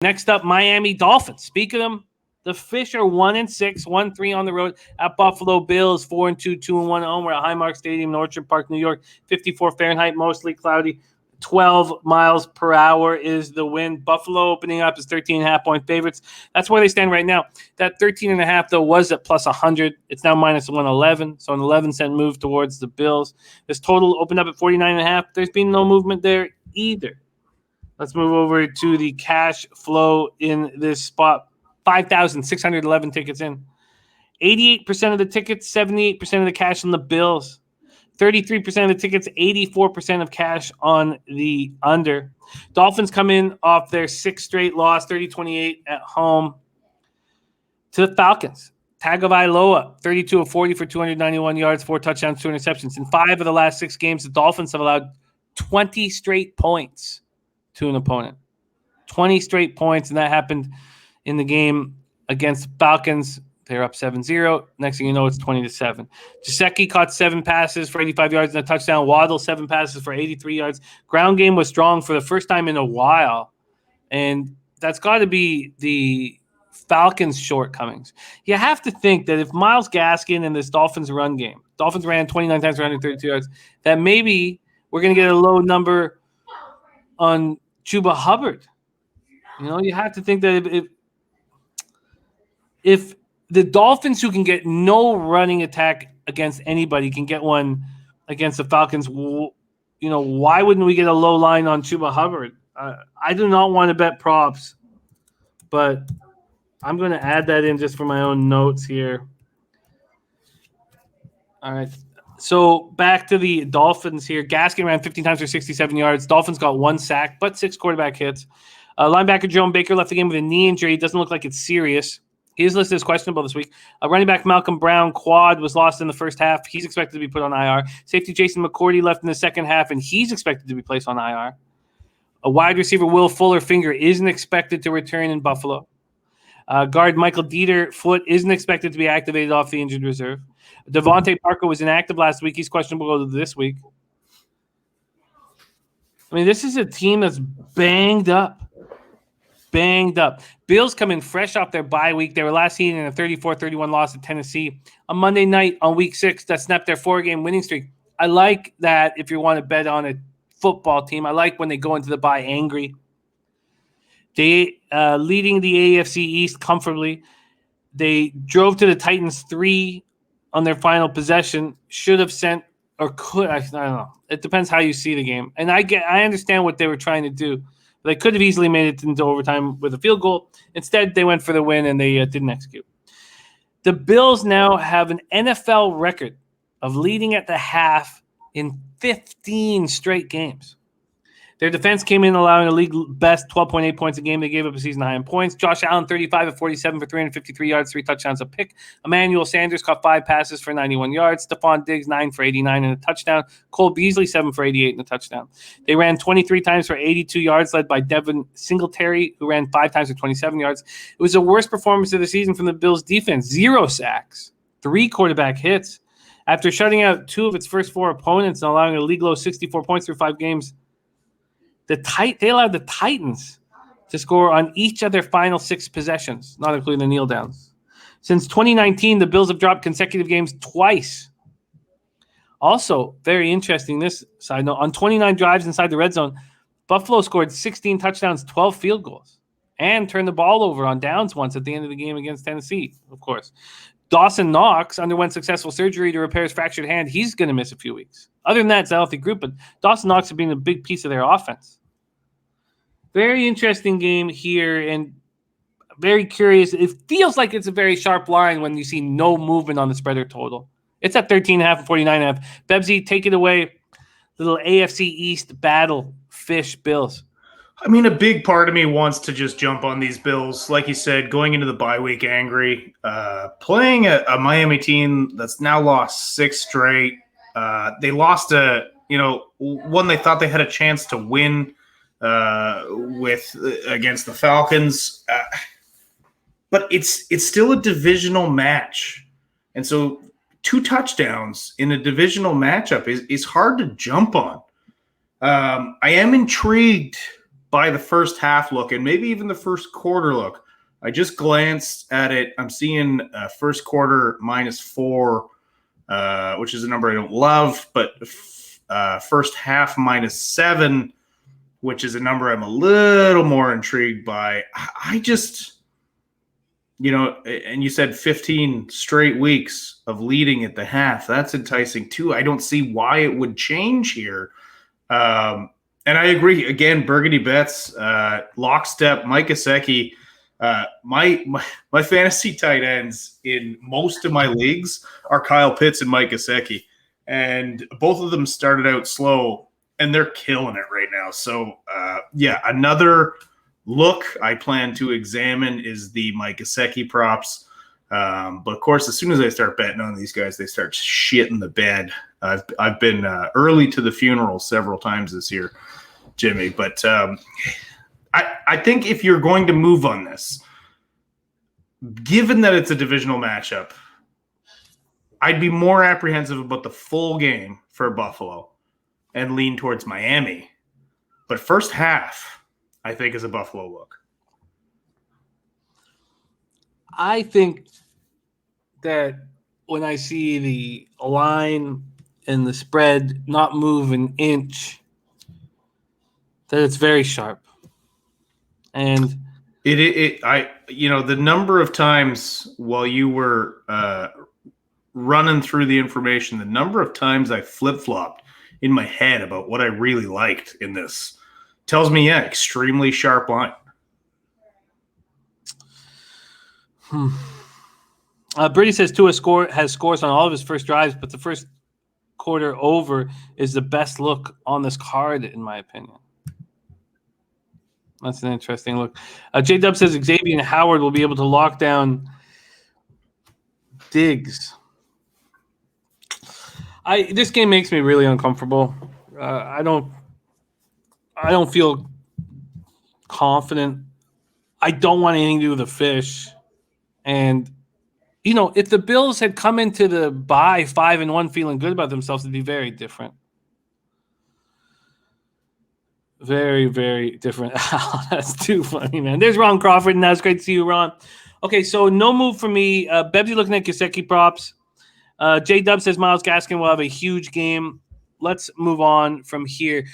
Next up, Miami Dolphins. Speak of them, the Fish are 1-6, 1-3 on the road at Buffalo Bills, 4-2, 2-1 at home. We're at Highmark Stadium in Orchard Park, New York. 54 Fahrenheit, mostly cloudy. 12 miles per hour is the wind. Buffalo opening up as 13.5-point favorites. That's where they stand right now. That 13.5, though, was at plus 100. It's now minus 111, so an 11-cent move towards the Bills. This total opened up at 49.5. There's been no movement there either. Let's move over to the cash flow in this spot. 5,611 tickets in. 88% of the tickets, 78% of the cash on the Bills. 33% of the tickets, 84% of cash on the under. Dolphins come in off their sixth straight loss, 30-28 at home to the Falcons. Tagovailoa, 32 of 40 for 291 yards, 4 touchdowns, 2 interceptions. In 5 of the last 6 games, the Dolphins have allowed 20 straight points to an opponent. 20 straight points, and that happened in the game against the Falcons. They're up 7-0. Next thing you know, it's 20-7. Gesicki caught 7 passes for 85 yards and a touchdown. Waddle, 7 passes for 83 yards. Ground game was strong for the first time in a while, and that's got to be the Falcons' shortcomings. You have to think that if Myles Gaskin and this Dolphins run game, Dolphins ran 29 times for 132 yards, that maybe we're going to get a low number on Chuba Hubbard. You know, you have to think that if the Dolphins, who can get no running attack against anybody, can get one against the Falcons, you know, why wouldn't we get a low line on Chuba Hubbard? I do not want to bet props, but I'm going to add that in just for my own notes here. All right. So back to the Dolphins here. Gaskin ran 15 times for 67 yards. Dolphins got 1 sack, but 6 quarterback hits. Linebacker Jerome Baker left the game with a knee injury. It doesn't look like it's serious. He is listed as questionable this week. Running back Malcolm Brown, quad, was lost in the first half. He's expected to be put on IR. Safety Jason McCourty left in the second half, and he's expected to be placed on IR. A wide receiver, Will Fuller, finger, isn't expected to return in Buffalo. Guard Michael Dieter, foot, isn't expected to be activated off the injured reserve. Devontae Parker was inactive last week. He's questionable this week. I mean, this is a team that's banged up. Bills come in fresh off their bye week. They were last seen in a 34-31 loss at Tennessee. On Monday night on week 6, that snapped their 4-game winning streak. I like that if you want to bet on a football team. I like when they go into the bye angry. They leading the AFC East comfortably. They drove to the Titans 3 on their final possession. Should have sent or could. I don't know. It depends how you see the game. And I understand what they were trying to do. They could have easily made it into overtime with a field goal. Instead, they went for the win, and they didn't execute. The Bills now have an NFL record of leading at the half in 15 straight games. Their defense came in allowing a league best 12.8 points a game. They gave up a season high in points. Josh Allen, 35 of 47 for 353 yards, 3 touchdowns, a pick. Emmanuel Sanders caught 5 passes for 91 yards. Stephon Diggs, 9 for 89 and a touchdown. Cole Beasley, 7 for 88 and a touchdown. They ran 23 times for 82 yards, led by Devin Singletary, who ran 5 times for 27 yards. It was the worst performance of the season from the Bills' defense. 0 sacks, 3 quarterback hits. After shutting out 2 of its first 4 opponents and allowing a league low 64 points through 5 games, they allowed the Titans to score on each of their final 6 possessions, not including the kneel downs. Since 2019, the Bills have dropped consecutive games twice. Also, very interesting, this side note, on 29 drives inside the red zone, Buffalo scored 16 touchdowns, 12 field goals, and turned the ball over on downs once at the end of the game against Tennessee, of course. Dawson Knox underwent successful surgery to repair his fractured hand. He's going to miss a few weeks. Other than that, it's a healthy group, but Dawson Knox has been a big piece of their offense. Very interesting game here, and very curious. It feels like it's a very sharp line when you see no movement on the spreader total. It's at 13.5 and 49.5. Bebsie, take it away. Little AFC East battle, Fish, Bills. I mean, a big part of me wants to just jump on these Bills. Like you said, going into the bye week angry, playing a Miami team that's now lost 6 straight. They lost one they thought they had a chance to win against the Falcons, but it's still a divisional match, and so 2 touchdowns in a divisional matchup is hard to jump on. I am intrigued by the first half look and maybe even the first quarter look. I just glanced at it. I'm seeing first quarter -4, which is a number I don't love, but first half -7, which is a number I'm a little more intrigued by. I just, and you said 15 straight weeks of leading at the half. That's enticing too. I don't see why it would change here. And I agree. Again, Burgundy bets, lockstep, Mike Gesicki. My fantasy tight ends in most of my leagues are Kyle Pitts and Mike Gesicki, and both of them started out slow, and they're killing it right now. So, another look I plan to examine is the Mike Gesicki props. But of course, as soon as I start betting on these guys, they start shitting the bed. I've been early to the funeral several times this year, Jimmy, but I think if you're going to move on this, given that it's a divisional matchup, I'd be more apprehensive about the full game for Buffalo and lean towards Miami. But first half, I think, is a Buffalo look. I think that when I see the line and the spread not move an inch, that it's very sharp. And the number of times while you were running through the information, the number of times I flip-flopped in my head about what I really liked in this tells me, extremely sharp line. Brady says Tua has scores on all of his first drives, but the first quarter over is the best look on this card, in my opinion. That's an interesting look. J-Dub says Xavier and Howard will be able to lock down Diggs. This game makes me really uncomfortable. I don't feel confident. I don't want anything to do with the fish. And, if the Bills had come into the bye 5-1 feeling good about themselves, it'd be very different. Very, very different. That's too funny, man. There's Ron Crawford, and that's great to see you, Ron. Okay, so no move for me. Bebsie looking at Gesicki props. J-Dub says Myles Gaskin will have a huge game. Let's move on from here.